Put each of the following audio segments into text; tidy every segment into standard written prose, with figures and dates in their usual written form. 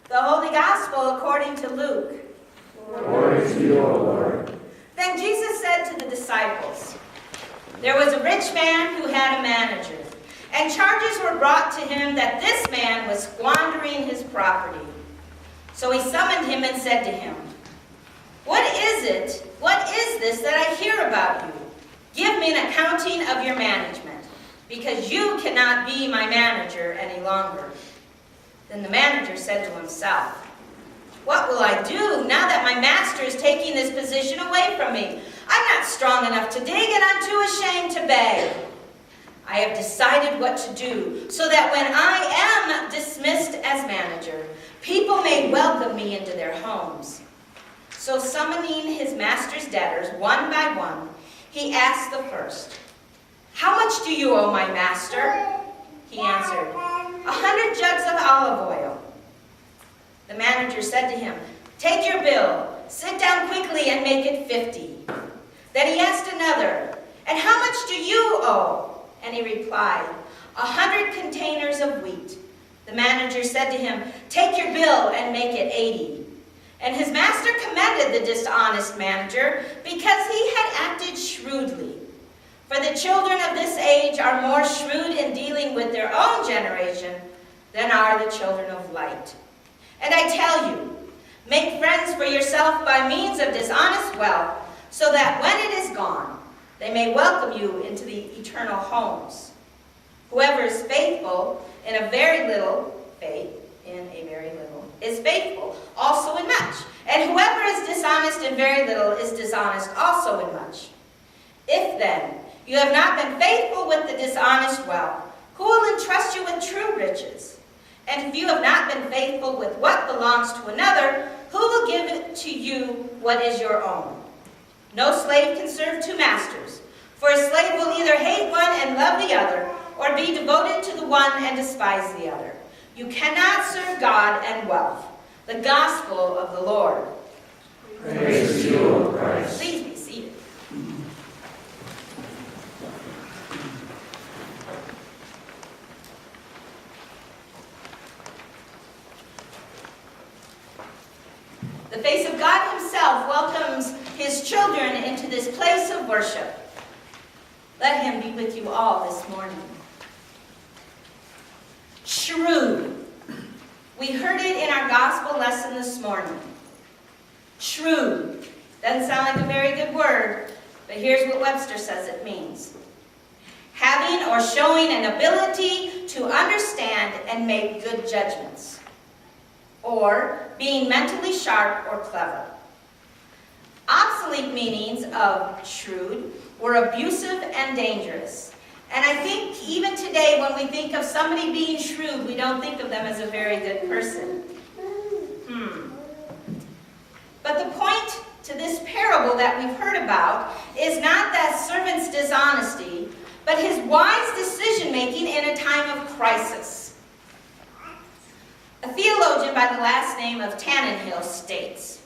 The Holy Gospel according to Luke. Glory to you, O Lord. Then Jesus said to the disciples, "There was a rich man who had a manager, and charges were brought to him that this man was squandering his property. So he summoned him and said to him, 'What is it? What is this that I hear about you? Give me an accounting of your management, because you cannot be my manager any longer.' Then the manager said to himself, 'What will I do now that my master is taking this position away from me? I'm not strong enough to dig, and I'm too ashamed to beg. I have decided what to do, so that when I am dismissed as manager, people may welcome me into their homes.' So summoning his master's debtors one by one, he asked the first, 'How much do you owe my master?' He answered, 100 jugs of olive oil. The manager said to him, 'Take your bill, sit down quickly and make it 50. Then he asked another, 'And how much do you owe?' And he replied, 100 containers of wheat. The manager said to him, 'Take your bill and make it 80. And his master commended the dishonest manager because he had acted shrewdly. For the children of this age are more shrewd in dealing with their own generation than are the children of light. And I tell you, make friends for yourself by means of dishonest wealth, so that when it is gone, they may welcome you into the eternal homes. Whoever is faithful in a very little, is faithful also in much. And whoever is dishonest in very little is dishonest also in much. If then you have not been faithful with the dishonest wealth, who will entrust you with true riches? And if you have not been faithful with what belongs to another, who will give it to you what is your own? No slave can serve two masters, for a slave will either hate one and love the other, or be devoted to the one and despise the other. You cannot serve God and wealth. The gospel of the Lord. Praise to you, O Christ. Please be seated. The face of God himself welcomes his children into this place of worship. Let him be with you all this morning. Shrewd. We heard it in our gospel lesson this morning. Shrewd. Doesn't sound like a very good word, but here's what Webster says it means. Having or showing an ability to understand and make good judgments, or being mentally sharp or clever. Obsolete meanings of shrewd were abusive and dangerous. And I think even today when we think of somebody being shrewd, we don't think of them as a very good person. But the point to this parable that we've heard about is not that servant's dishonesty, but his wise decision-making in a time of crisis. A theologian by the last name of Tannenhill states,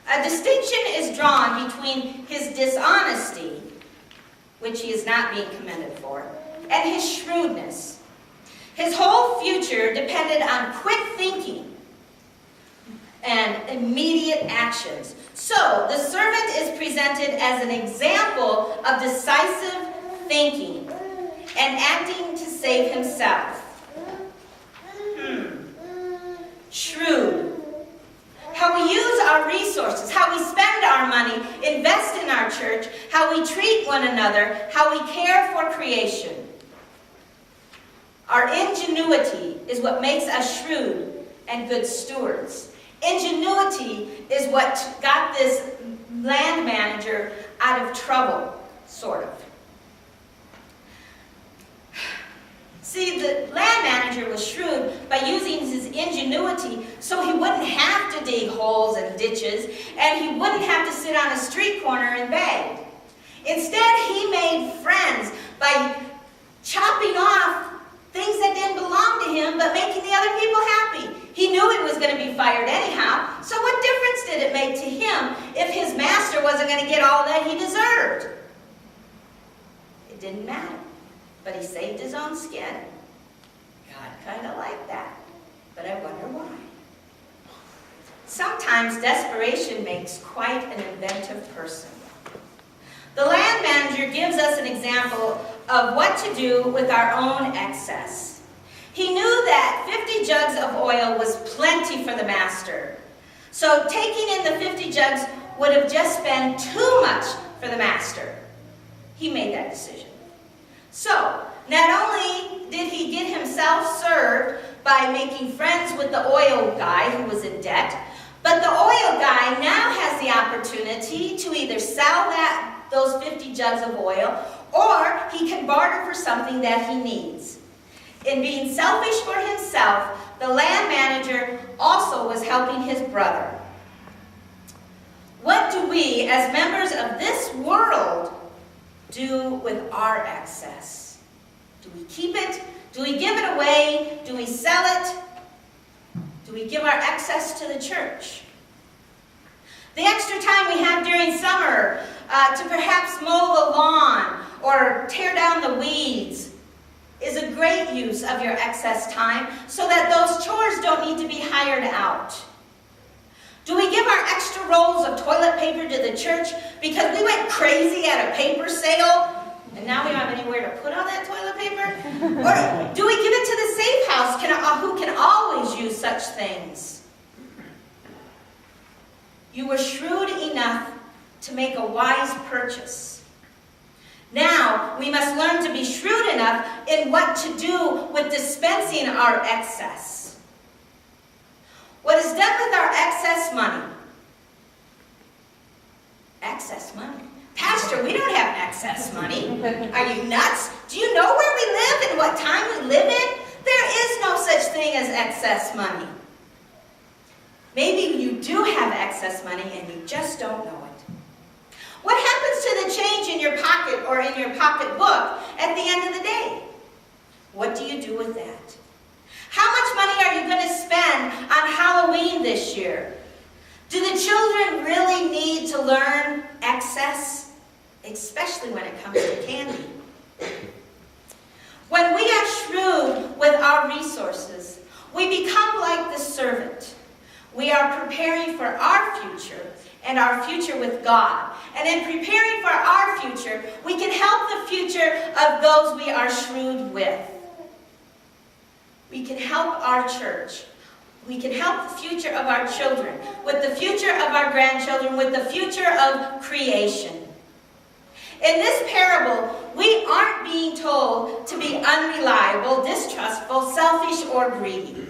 a distinction is drawn between his dishonesty, which he is not being commended for, and his shrewdness. His whole future depended on quick thinking and immediate actions. So, the servant is presented as an example of decisive thinking and acting to save himself. Shrewd. How we use our resources, how we spend our money, invest in our church, how we treat one another, how we care for creation. Our ingenuity is what makes us shrewd and good stewards. Ingenuity is what got this land manager out of trouble, sort of. See, the land manager was shrewd by using his ingenuity so he wouldn't have to dig holes and ditches, and he wouldn't have to sit on a street corner and beg. Instead, he made friends by chopping off things that didn't belong to him, but making the other people happy. He knew he was going to be fired anyhow, so what difference did it make to him if his master wasn't going to get all that he deserved? It didn't matter. But he saved his own skin. God kind of liked that, but I wonder why. sometimes desperation makes quite an inventive person. The land manager gives us an example of what to do with our own excess. He knew that 50 jugs of oil was plenty for the master. So taking in the 50 jugs would have just been too much for the master. He made that decision. So, not only did he get himself served by making friends with the oil guy who was in debt, but the oil guy now has the opportunity to either sell those 50 jugs of oil, or he can barter for something that he needs. In being selfish for himself, the land manager also was helping his brother. What do we, as members of this world, do with our excess? Do we keep it? Do we give it away? Do we sell it? Do we give our excess to the church? The extra time we have during summer to perhaps mow the lawn or tear down the weeds is a great use of your excess time so that those chores don't need to be hired out. Do we give our extra rolls of toilet paper to the church because we went crazy at a paper sale and now we don't have anywhere to put all that toilet paper? Or do we give it to the safe house who can always use such things? You were shrewd enough to make a wise purchase. Now we must learn to be shrewd enough in what to do with dispensing our excess. What is done with our excess money? Excess money? Pastor, we don't have excess money. Are you nuts? Do you know where we live and what time we live in? There is no such thing as excess money. Maybe you do have excess money and you just don't know it. What happens to the change in your pocket or in your pocketbook at the end of the day? What do you do with that? How much money are you going to spend on Halloween this year? Do the children really need to learn excess, especially when it comes to candy? When we are shrewd with our resources, we become like the servant. We are preparing for our future and our future with God. And in preparing for our future, we can help the future of those we are shrewd with. We can help our church. We can help the future of our children, with the future of our grandchildren, with the future of creation. In this parable, we aren't being told to be unreliable, distrustful, selfish, or greedy.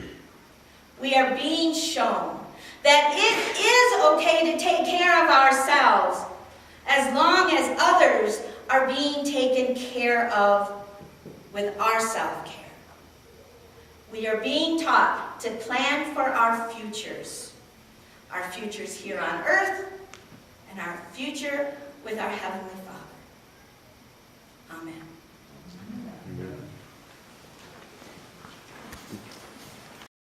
We are being shown that it is okay to take care of ourselves as long as others are being taken care of with our self-care. We are being taught to plan for our futures here on earth and our future with our Heavenly Father. Amen.